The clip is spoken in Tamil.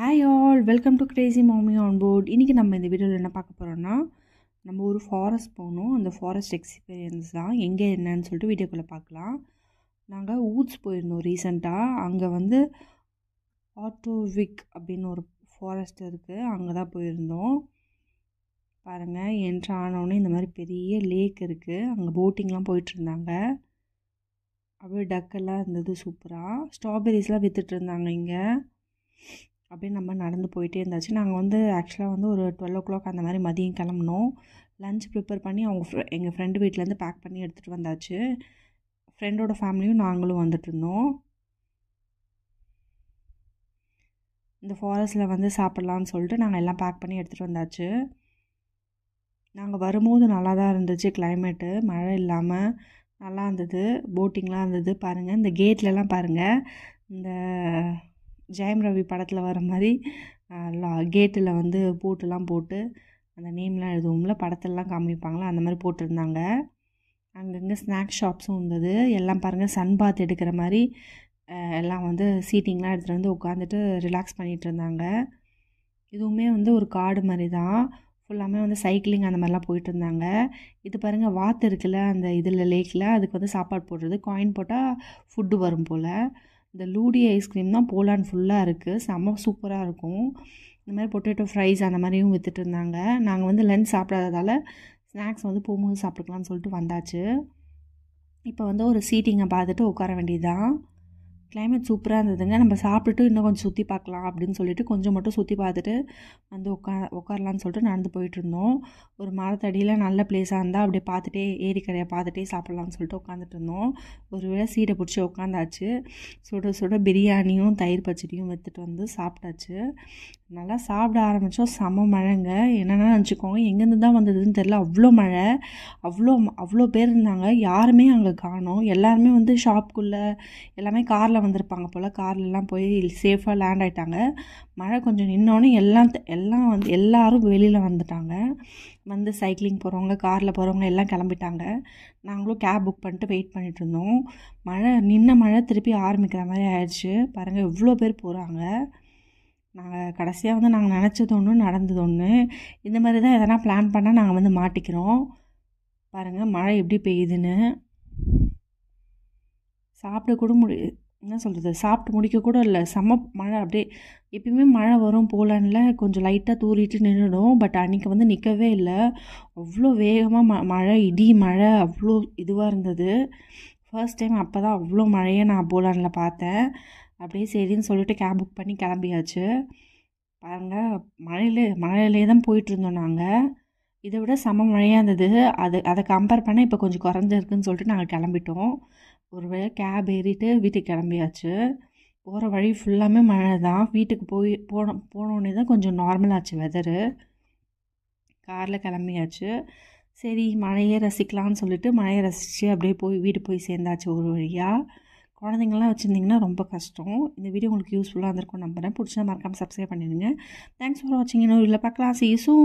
Hi all, welcome to Crazy மாமி ஆன் போர்ட். இன்றைக்கி நம்ம இந்த வீடியோவில் என்ன பார்க்க போகிறோன்னா, நம்ம ஒரு ஃபாரஸ்ட் போகணும். அந்த ஃபாரஸ்ட் எக்ஸ்பீரியன்ஸ் தான் எங்கே என்னன்னு சொல்லிட்டு வீடியோக்குள்ளே பார்க்கலாம். நாங்கள் ஊட்ஸ் போயிருந்தோம் ரீசெண்டாக. அங்கே வந்து ஆட்டோவிக் அப்படின்னு ஒரு ஃபாரஸ்ட் இருக்குது, அங்கே தான் போயிருந்தோம். பாருங்கள், என்ட்ரு ஆனோடனே இந்த மாதிரி பெரிய லேக் இருக்குது. அங்கே போட்டிங்லாம் போயிட்டுருந்தாங்க. அப்படியே டக்கெல்லாம் இருந்தது சூப்பராக. ஸ்ட்ராபெரிஸ்லாம் விற்றுட்டு இருந்தாங்க இங்கே. அப்படியே நம்ம நடந்து போயிட்டே இருந்தாச்சு. நாங்கள் வந்து ஆக்சுவலாக வந்து ஒரு 12 o'clock அந்த மாதிரி மதியம் கிளம்புனோம். லஞ்ச் ப்ரிப்பேர் பண்ணி எங்கள் ஃப்ரெண்டு வீட்டிலேருந்து பேக் பண்ணி எடுத்துகிட்டு வந்தாச்சு. ஃப்ரெண்டோட ஃபேமிலியும் நாங்களும் வந்துட்டு இருந்தோம். இந்த ஃபாரஸ்ட்டில் வந்து சாப்பிட்லான்னு சொல்லிட்டு நாங்கள் எல்லாம் பேக் பண்ணி எடுத்துகிட்டு வந்தாச்சு. நாங்கள் வரும்போது நல்லா தான் இருந்துச்சு கிளைமேட்டு, மழை இல்லாமல் நல்லா இருந்தது. போட்டிங்லாம் இருந்தது. பாருங்கள், இந்த கேட்லலாம் பாருங்கள், இந்த ஜெயம் ரவி படத்தில் வர மாதிரி கேட்டில் வந்து போட்டுலாம் போட்டு அந்த நேம்லாம் எழுதுவோம்ல, படத்திலலாம் காமிப்பாங்களா, அந்த மாதிரி போட்டிருந்தாங்க. அங்கங்கே ஸ்நாக்ஸ் ஷாப்ஸும் இருந்தது. எல்லாம் பாருங்கள், சன் பாத் எடுக்கிற மாதிரி எல்லாம் வந்து சீட்டிங்லாம் எடுத்துகிட்டு வந்து உட்காந்துட்டு ரிலாக்ஸ் பண்ணிகிட்டு இருந்தாங்க. இதுவுமே வந்து ஒரு காடு மாதிரி தான். ஃபுல்லாமே வந்து சைக்கிளிங் அந்த மாதிரிலாம் போயிட்டு இருந்தாங்க. இது பாருங்கள், வாத்து இருக்குல்ல அந்த இதில் லேக்கில், அதுக்கு வந்து சாப்பாடு போடுறது. காயின் போட்டால் ஃபுட்டு வரும் போல். இந்த லூடி ஐஸ்கிரீம் தான் போலாண்ட் ஃபுல்லாக இருக்குது. செம்ம சூப்பராக இருக்கும். இந்த மாதிரி பொட்டேட்டோ ஃப்ரைஸ் அந்த மாதிரியும் விற்றுட்டு இருந்தாங்க. நாங்கள் வந்து லஞ்ச் சாப்பிடாததால் ஸ்நாக்ஸ் வந்து போகும்போது சாப்பிட்டுக்கலாம்னு சொல்லிட்டு வந்தாச்சு. இப்போ வந்து ஒரு சீட்டிங்கை பார்த்துட்டு உட்கார வேண்டியது தான். கிளைமேட் சூப்பராக இருந்ததுங்க. நம்ம சாப்பிட்டுட்டு இன்னும் கொஞ்சம் சுற்றி பார்க்கலாம் அப்படின்னு சொல்லிட்டு கொஞ்சம் மட்டும் சுற்றி பார்த்துட்டு வந்து உட்காரலான்னு சொல்லிட்டு நடந்து போயிட்டுருந்தோம். ஒரு மரத்தடியில் நல்ல பிளேஸாக இருந்தால் அப்படியே பார்த்துட்டே ஏரிக்கரையை பார்த்துட்டே சாப்பிட்லான்னு சொல்லிட்டு உட்காந்துட்டு இருந்தோம். ஒரு வேளை சீடை பிடிச்சி உட்காந்தாச்சு. சுட சுட பிரியாணியும் தயிர் பச்சடியும் எடுத்துகிட்டு வந்து சாப்பிட்டாச்சு. நல்லா சாப்பிட ஆரம்பித்தோம். செம மழைங்க. என்னென்னா நினச்சிக்கோங்க, எங்கேருந்து தான் வந்ததுன்னு தெரில, அவ்வளோ மழை. அவ்வளோ பேர் இருந்தாங்க. யாருமே அங்கே காணோம். எல்லாருமே வந்து ஷாப்புக்குள்ளே எல்லாமே காரில் வந்திருப்பாங்க போல். கார்லலாம் போய் சேஃபாக லேண்ட் ஆகிட்டாங்க. மழை கொஞ்சம் நின்னோடனே எல்லாம் வந்து எல்லோரும் வெளியில் வந்துட்டாங்க. வந்து சைக்கிளிங் போகிறவங்க, காரில் போகிறவங்க எல்லாம் கிளம்பிட்டாங்க. நாங்களும் கேப் புக் பண்ணிட்டு வெயிட் பண்ணிகிட்டு இருந்தோம். நின்ன மழை திருப்பி ஆரம்பிக்கிற மாதிரி ஆயிடுச்சு. பாருங்கள், எவ்வளோ பேர் போகிறாங்க. நாங்கள் கடைசியாக வந்து நாங்கள் நினச்சது ஒன்று, நடந்தது ஒன்று. இந்த மாதிரி தான் எதனா பிளான் பண்ணால் நாங்கள் வந்து மாட்டிக்கிறோம். பாருங்கள், மழை எப்படி பெய்யுதுன்னு. என்ன சொல்கிறது, சாப்பிட்டு முடிக்க கூட இல்லை, செம்ம மழை. அப்படியே எப்பயுமே மழை வரும் போலான்ல, கொஞ்சம் லைட்டாக தூரிட்டு நின்றுடும். பட் அன்றைக்கி வந்து நிற்கவே இல்லை. அவ்வளோ வேகமாக மழை, இடி மழை அவ்வளோ இதுவாக இருந்தது. ஃபர்ஸ்ட் டைம் அப்போ தான் அவ்வளோ மழையை நான் போலானில் பார்த்தேன். அப்படியே சரின்னு சொல்லிட்டு கேப் புக் பண்ணி கிளம்பியாச்சு. பாருங்கள், மழையிலே தான் போயிட்டுருந்தோம் நாங்கள். இதை விட செம மழையாக இருந்தது. அதை கம்பேர் பண்ணால் இப்போ கொஞ்சம் குறைஞ்சிருக்குன்னு சொல்லிட்டு நாங்கள் கிளம்பிட்டோம். ஒரு வேளை கேப் ஏறிட்டு வீட்டுக்கு கிளம்பியாச்சு. போகிற வழி ஃபுல்லாமே மழை தான். வீட்டுக்கு போனோடனே தான் கொஞ்சம் நார்மலாச்சு வெதரு. காரில் கிளம்பியாச்சு. சரி, மழையே ரசிக்கலான்னு சொல்லிட்டு மழையை ரசித்து அப்படியே வீடு போய் சேர்ந்தாச்சு ஒரு வழியாக. குழந்தைங்கள்லாம் வச்சுருந்திங்கன்னா ரொம்ப கஷ்டம். இந்த வீடியோ உங்களுக்கு யூஸ்ஃபுல்லாக இருந்திருக்கும் நம்புகிறேன். பிடிச்சா மறக்காமல் சப்ஸ்கிரைப் பண்ணிடுங்க. தேங்க்ஸ் ஃபார் வாட்சிங். இன்னொரு வீடியோவில் பார்க்கலாம். See you soon.